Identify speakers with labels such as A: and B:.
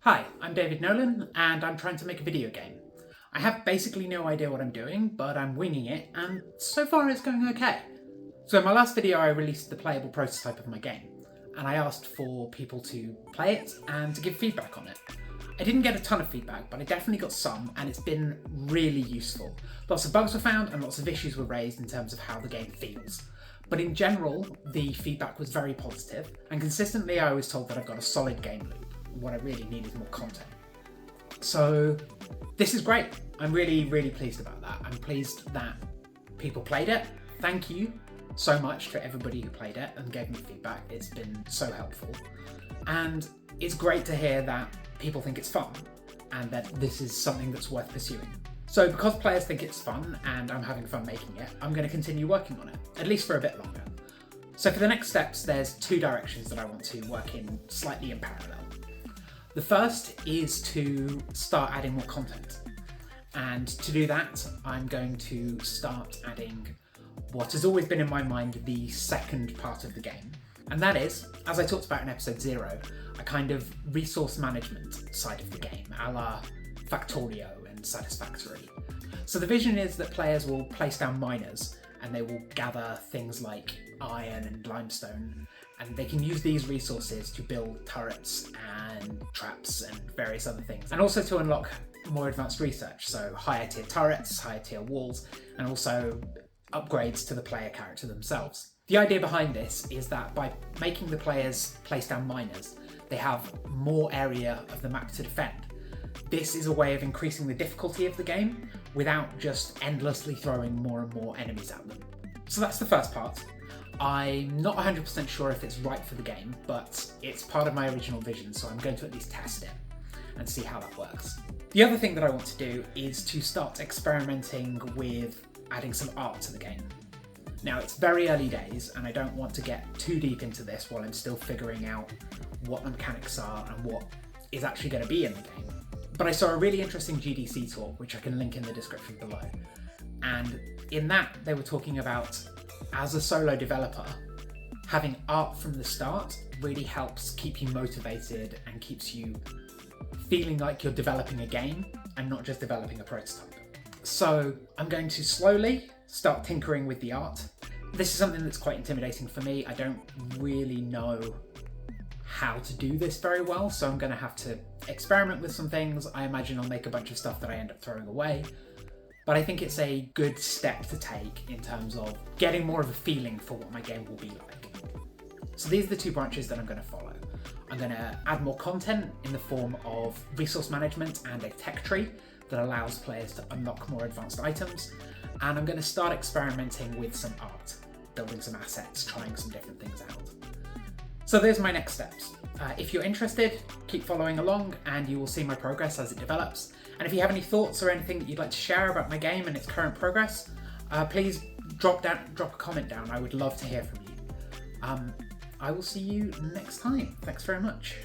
A: Hi, I'm David Nolan, and I'm trying to make a video game. I have basically no idea what I'm doing, but I'm winging it, and so far it's going okay. So in my last video I released the playable prototype of my game, and I asked for people to play it and to give feedback on it. I didn't get a ton of feedback, but I definitely got some, and it's been really useful. Lots of bugs were found and lots of issues were raised in terms of how the game feels. But in general, the feedback was very positive, and consistently I was told that I've got a solid game loop. What I really need is more content. So this is great. I'm really pleased about that. I'm pleased that people played it. Thank you so much to everybody who played it and gave me feedback. It's been so helpful. And it's great to hear that people think it's fun and that this is something that's worth pursuing. So because players think it's fun and I'm having fun making it, I'm going to continue working on it, at least for a bit longer. So for the next steps, there's two directions that I want to work in slightly in parallel. The first is to start adding more content. And to do that, I'm going to start adding what has always been in my mind the second part of the game. And that is, as I talked about in episode 0, a kind of resource management side of the game, a la Factorio and Satisfactory. So the vision is that players will place down miners and they will gather things like iron and limestone, and they can use these resources to build turrets and traps and various other things, and also to unlock more advanced research, so higher tier turrets, higher tier walls, and also upgrades to the player character themselves. The idea behind this is that by making the players place down miners, they have more area of the map to defend. This is a way of increasing the difficulty of the game without just endlessly throwing more and more enemies at them. So that's the first part. I'm not 100% sure if it's right for the game, but it's part of my original vision, so I'm going to at least test it and see how that works. The other thing that I want to do is to start experimenting with adding some art to the game. Now, it's very early days, and I don't want to get too deep into this while I'm still figuring out what the mechanics are and what is actually going to be in the game. But I saw a really interesting GDC talk, which I can link in the description below. And in that, they were talking about, as a solo developer, having art from the start really helps keep you motivated and keeps you feeling like you're developing a game and not just developing a prototype. So I'm going to slowly start tinkering with the art. This is something that's quite intimidating for me. I don't really know how to do this very well, so I'm going to have to experiment with some things. I imagine I'll make a bunch of stuff that I end up throwing away. But I think it's a good step to take in terms of getting more of a feeling for what my game will be like. So these are the two branches that I'm going to follow. I'm going to add more content in the form of resource management and a tech tree that allows players to unlock more advanced items. And I'm going to start experimenting with some art, building some assets, trying some different things out. So there's my next steps. If you're interested, keep following along and you will see my progress as it develops. And if you have any thoughts or anything that you'd like to share about my game and its current progress, please drop a comment down. I would love to hear from you. I will see you next time. Thanks very much.